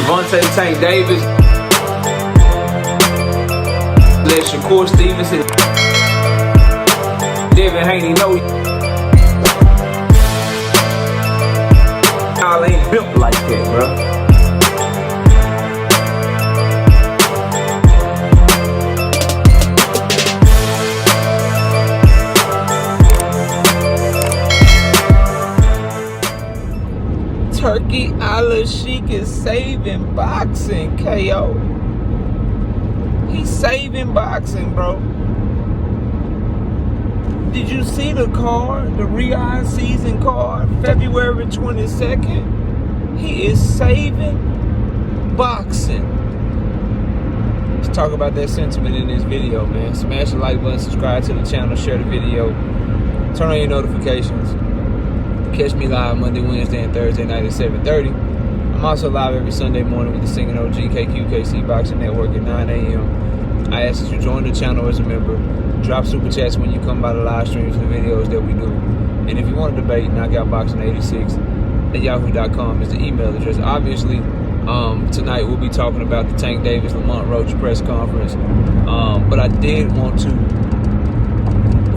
Devontae Tank Davis. Let Shakur Stevenson. Devin Haney know y'all ain't built like that, bro. Turki Al-Sheikh is saving boxing, KO. He's saving boxing, bro. Did you see the card, the Riyadh season card, February 22nd? He is saving boxing. Let's talk about that sentiment in this video, man. Smash the like button, subscribe to the channel, share the video, turn on your notifications. Catch me live Monday, Wednesday, and Thursday night at 7:30. I'm also live every Sunday morning with the Singing OG KQKC Boxing Network at 9 a.m. I ask that you join the channel as a member. Drop super chats when you come by the live streams and the videos that we do. And if you want to debate, knockoutboxing86 at yahoo.com is the email address. Obviously, tonight we'll be talking about the Tank Davis Lamont Roach press conference. But I did want to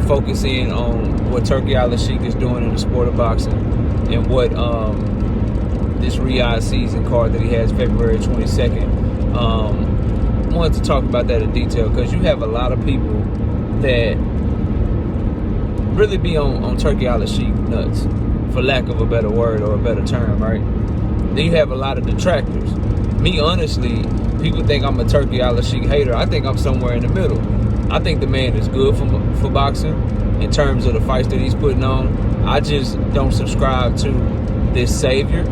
focus in on what Turki Al-Sheikh is doing in the sport of boxing and what this Riyadh season card that he has February 22nd. I wanted to talk about that in detail because you have a lot of people that really be on Turki Al-Sheikh nuts, for lack of a better word or a better term, right? Then you have a lot of detractors. Me, honestly, people think I'm a Turki Al-Sheikh hater. I think I'm somewhere in the middle. I think the man is good for boxing in terms of the fights that he's putting on. I just don't subscribe to this savior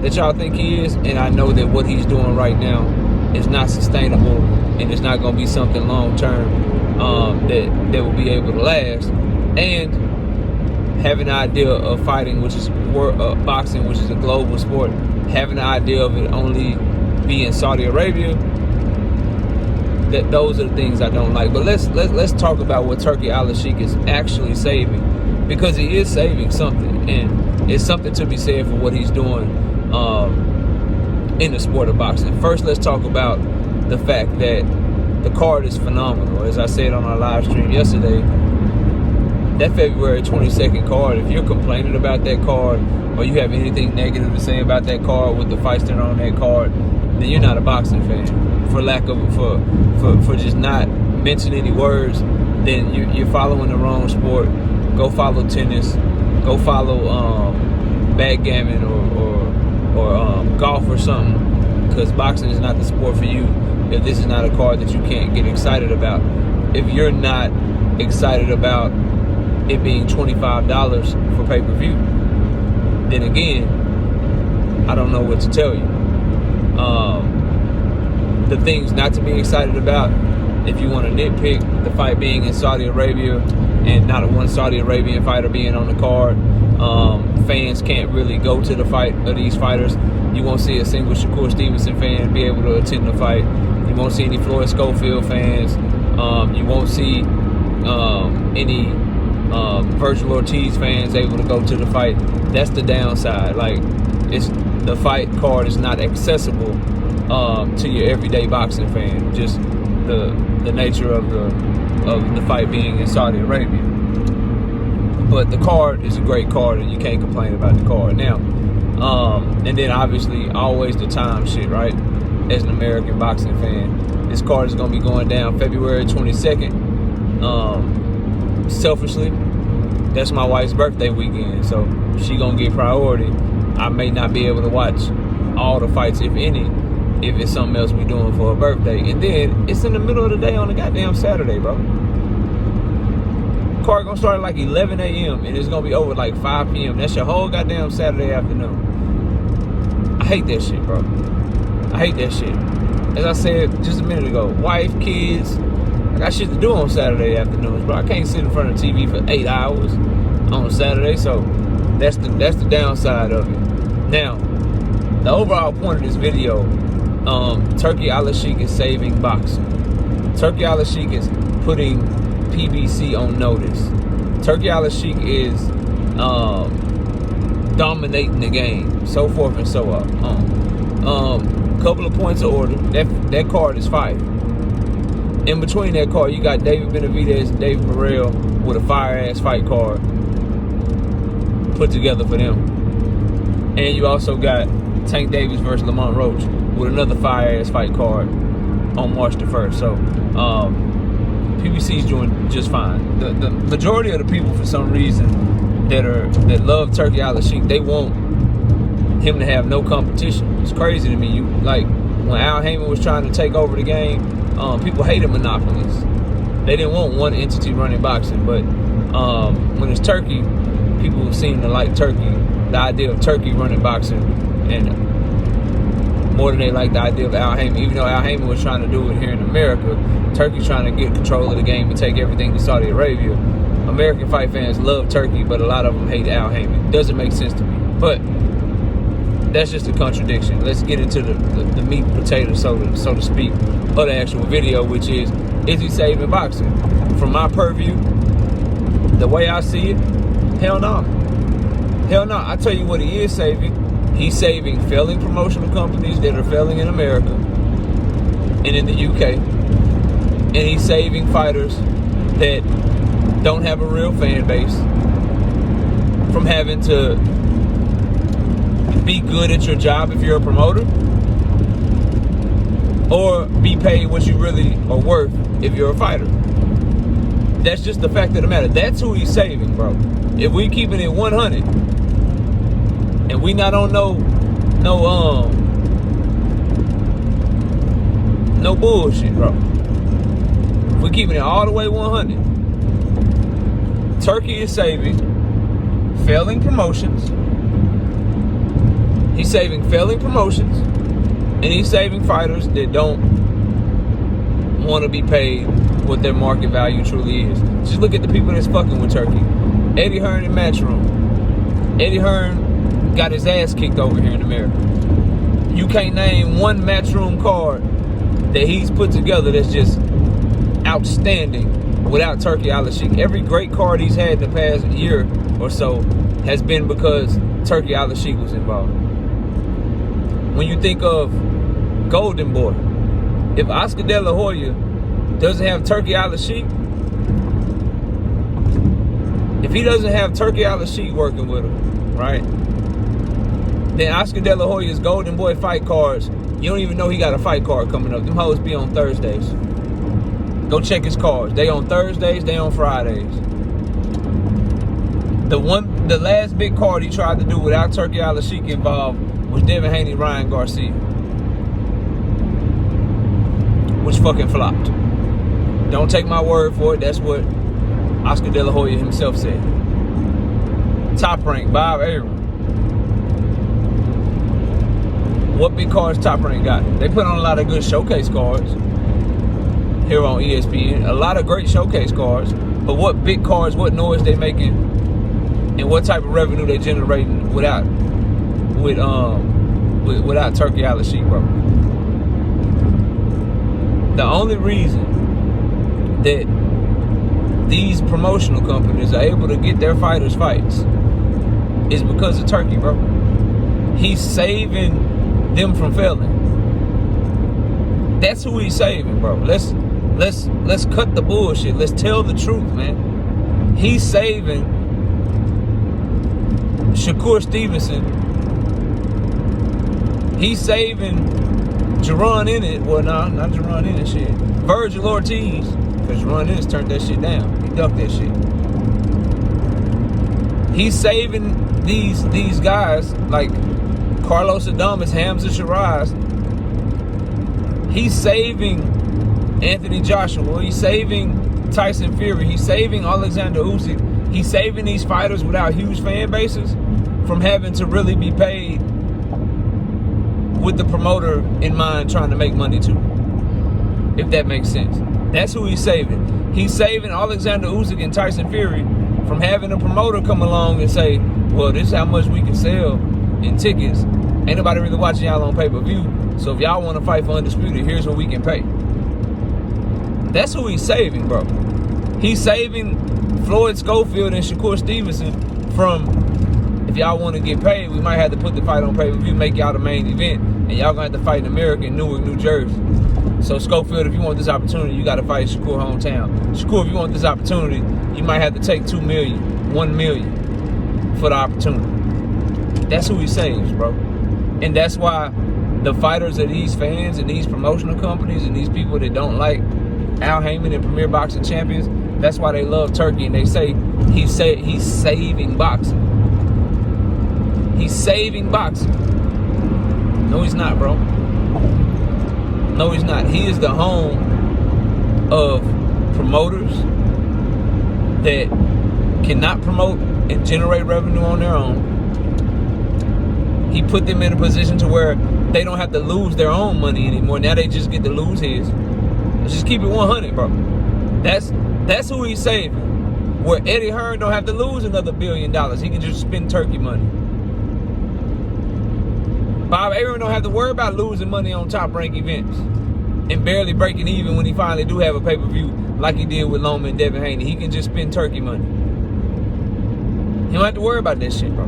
that y'all think he is, and I know that what he's doing right now is not sustainable and it's not going to be something long term that will be able to last. And having an idea of fighting, which is boxing, which is a global sport, having the idea of it only being Saudi Arabia, that those are the things I don't like. But let's talk about what Turki Al-Sheikh is actually saving, because he is saving something, and it's something to be said for what he's doing in the sport of boxing. First, let's talk about the fact that the card is phenomenal. As I said on our live stream yesterday, that February 22nd card, if you're complaining about that card or you have anything negative to say about that card with the fights that are on that card, then you're not a boxing fan. For just not mentioning any words, then you're following the wrong sport. Go follow tennis. Go follow backgammon or golf or something, because boxing is not the sport for you if this is not a card that you can't get excited about. If you're not excited about it being $25 for pay-per-view, then again, I don't know what to tell you. The things not to be excited about, if you want to nitpick, the fight being in Saudi Arabia and not one Saudi Arabian fighter being on the card. Fans can't really go to the fight of these fighters. You won't see a single Shakur Stevenson fan be able to attend the fight. You won't see any Floyd Schofield fans. You won't see any Virgil Ortiz fans able to go to the fight. That's the downside. Like, the fight card is not accessible to your everyday boxing fan. Just the nature of the fight being in Saudi Arabia. But the card is a great card, and you can't complain about the card. Now, and then obviously always the time shit, right? As an American boxing fan, this card is going to be going down February 22nd. Selfishly, that's my wife's birthday weekend, so she gonna get priority. I may not be able to watch all the fights, if any, if it's something else we doing for her birthday. And then it's in the middle of the day on a goddamn Saturday, bro. Card gonna start at like 11 a.m. and it's gonna be over like 5 p.m. That's your whole goddamn Saturday afternoon. I hate that shit, bro. I hate that shit. As I said just a minute ago, wife, kids, I got shit to do on Saturday afternoons, bro. I can't sit in front of TV for 8 hours on a Saturday, so that's the downside of it. Now, the overall point of this video, Turki Al-Sheikh is saving boxing. Turki Al-Sheikh is putting PBC on notice. Turki Al-Sheikh is dominating the game, so forth and so on. couple of points of order. That card is fire. In between that card, you got David Benavidez and David Morrell with a fire-ass fight card put together for them. And you also got Tank Davis versus Lamont Roach with another fire-ass fight card on March the 1st. So, PBC's doing just fine. The majority of the people, for some reason, that love Turki Al-Sheikh, they want him to have no competition. It's crazy to me. You like when Al Heyman was trying to take over the game, people hated monopolies. They didn't want one entity running boxing. But when it's Turki, people seem to like Turki, the idea of Turki running boxing, and more than they like the idea of Al Heyman. Even though Al Heyman was trying to do it here in America, Turki's trying to get control of the game and take everything to Saudi Arabia. American fight fans love Turki, but a lot of them hate Al Heyman. Doesn't make sense to me. But that's just a contradiction. Let's get into the meat and potatoes, so to speak, of the actual video, which is he saving boxing? From my purview, the way I see it, hell no. Hell no. I tell you what he is saving. He's saving failing promotional companies that are failing in America and in the UK. And he's saving fighters that don't have a real fan base from having to be good at your job if you're a promoter, or be paid what you really are worth if you're a fighter. That's just the fact of the matter. That's who he's saving, bro. If we keeping it 100 and we not on no bullshit, bro. If we keeping it all the way 100, Turki is saving failing promotions. He's saving failing promotions, and he's saving fighters that don't want to be paid what their market value truly is. Just look at the people that's fucking with Turki. Eddie Hearn in Matchroom. Eddie Hearn got his ass kicked over here in America. You can't name one Matchroom card that he's put together that's just outstanding without Turki Al-Sheikh. Every great card he's had in the past year or so has been because Turki Al-Sheikh was involved. When you think of Golden Boy, if Oscar De La Hoya doesn't have Turki Al-Sheikh, if he doesn't have Turki Al-Sheikh working with him, right, then Oscar De La Hoya's Golden Boy fight cards, you don't even know he got a fight card coming up. Them hoes be on Thursdays. Go check his cards. They on Thursdays, they on Fridays. The last big card he tried to do without Turki Al-Sheikh involved was Devin Haney, Ryan Garcia, which fucking flopped. Don't take my word for it. That's what Oscar De La Hoya himself said. Top Rank, Bob Arum. What big cards Top Rank got? They put on a lot of good showcase cards here on ESPN. A lot of great showcase cards. But what big cards, what noise they making, and what type of revenue they generating without Turki Al-Sheikh, bro? The only reason that these promotional companies are able to get their fighters fights is because of Turki, bro. He's saving them from failing. That's who he's saving, bro. Let's cut the bullshit. Let's tell the truth, man. He's saving Shakur Stevenson. He's saving Jerron Ennis. Well, no, not Jerron Ennis shit. Virgil Ortiz. Because Jerron Ennis turned that shit down. He ducked that shit. He's saving these guys like Carlos Adames, Hamza Shiraz. He's saving Anthony Joshua. He's saving Tyson Fury. He's saving Alexander Usyk. He's saving these fighters without huge fan bases from having to really be paid with the promoter in mind, trying to make money too. If that makes sense. That's who he's saving. He's saving Alexander Usyk and Tyson Fury from having a promoter come along and say, well, this is how much we can sell in tickets. Ain't nobody really watching y'all on pay-per-view. So if y'all want to fight for Undisputed, here's what we can pay. That's who he's saving, bro. He's saving Floyd Schofield and Shakur Stevenson from, if if y'all want to get paid, we might have to put the fight on pay-per-view, make y'all the main event, and y'all gonna have to fight in America, in Newark, New Jersey. So Schofield, if you want this opportunity, you got to fight Shakur hometown. Shakur, if you want this opportunity, you might have to take $2 million, $1 million for the opportunity. That's who he saves, bro. And that's why the fighters of these fans and these promotional companies and these people that don't like Al Heyman and Premier Boxing Champions, that's why they love Turki, and they say he's saving boxing. He's saving boxing. No, he's not, bro. No, he's not. He is the home of promoters that cannot promote and generate revenue on their own. He put them in a position to where they don't have to lose their own money anymore. Now they just get to lose his. Let's just keep it 100, bro. That's who he's saving. Where Eddie Hearn don't have to lose another $1 billion. He can just spend Turki money. Bob Arum don't have to worry about losing money on top-rank events and barely breaking even when he finally do have a pay-per-view like he did with Loma and Devin Haney. He can just spend Turki money. He don't have to worry about that shit, bro.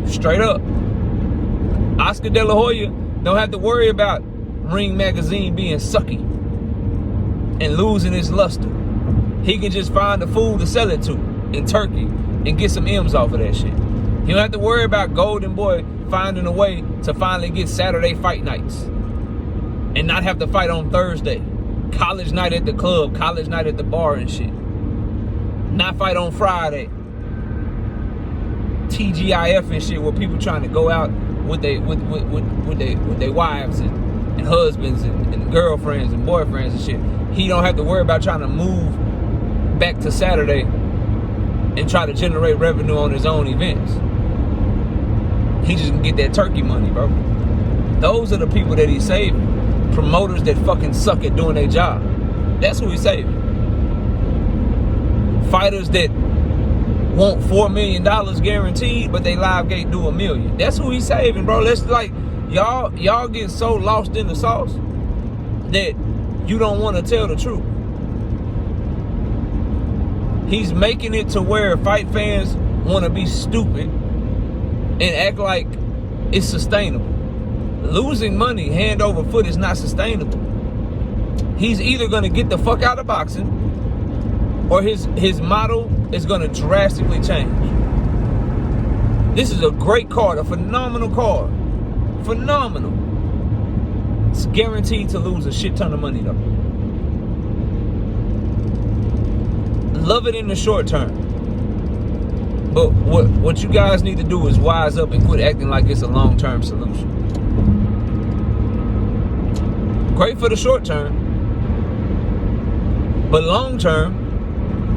Straight up. Oscar De La Hoya don't have to worry about Ring Magazine being sucky and losing its luster. He can just find a fool to sell it to in Turkey and get some M's off of that shit. He don't have to worry about Golden Boy finding a way to finally get Saturday fight nights and not have to fight on Thursday. College night at the club, college night at the bar and shit. Not fight on Friday. TGIF and shit, where people trying to go out with their wives and husbands and girlfriends and boyfriends and shit. He don't have to worry about trying to move back to Saturday and try to generate revenue on his own events. He just can get that Turki money, bro. Those are the people that he's saving. Promoters that fucking suck at doing their job. That's who he's saving. Fighters that want $4 million guaranteed, but they live gate do $1 million. That's who he's saving, bro. That's like, y'all get so lost in the sauce that you don't want to tell the truth. He's making it to where fight fans want to be stupid and act like it's sustainable. Losing money hand over foot is not sustainable. He's either going to get the fuck out of boxing or his model is going to drastically change. This is a great card, a phenomenal card. Phenomenal. It's guaranteed to lose a shit ton of money, though. Love it in the short term. But what you guys need to do is wise up and quit acting like it's a long-term solution. Great for the short term. But long term,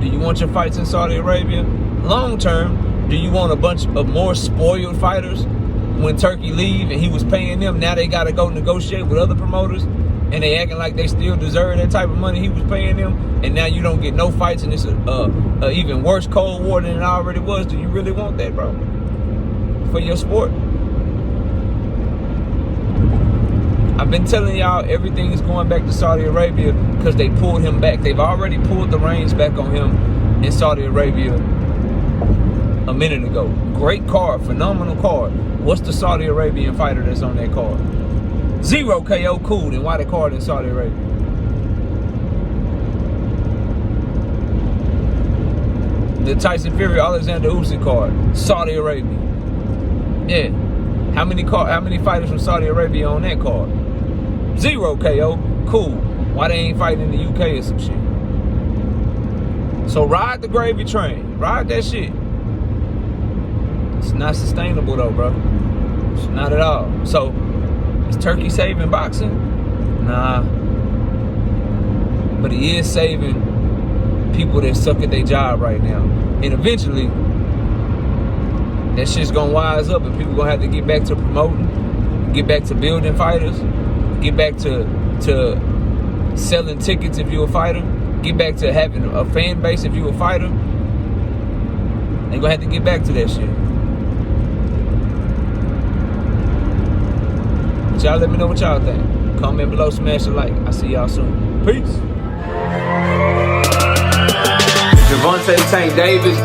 do you want your fights in Saudi Arabia? Long term, do you want a bunch of more spoiled fighters when Turki leave and he was paying them? Now they got to go negotiate with other promoters and they acting like they still deserve that type of money he was paying them, and now you don't get no fights and it's a even worse Cold War than it already was. Do you really want that, bro? For your sport? I've been telling y'all everything is going back to Saudi Arabia because they pulled him back. They've already pulled the reins back on him in Saudi Arabia a minute ago. Great card, phenomenal card. What's the Saudi Arabian fighter that's on that card? 0 KO, cool. Then why the card in Saudi Arabia? The Tyson Fury Alexander Usyk card, Saudi Arabia. Yeah. How many fighters from Saudi Arabia on that card? 0 KO, cool. Why they ain't fighting in the UK or some shit? So ride the gravy train. Ride that shit. It's not sustainable though, bro. It's not at all. So, is Turki saving boxing? Nah. But he is saving people that suck at their job right now. And eventually, that shit's gonna wise up and people gonna have to get back to promoting, get back to building fighters, get back to selling tickets if you're a fighter, get back to having a fan base if you're a fighter. They gonna have to get back to that shit. But y'all let me know what y'all think. Comment below, smash a like. I'll see y'all soon. Peace. Gervonta Tank Davis.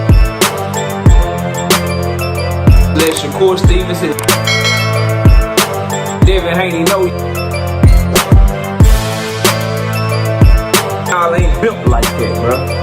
Let Shakur Stevenson. Devin Haney know y'all ain't built like that, bro.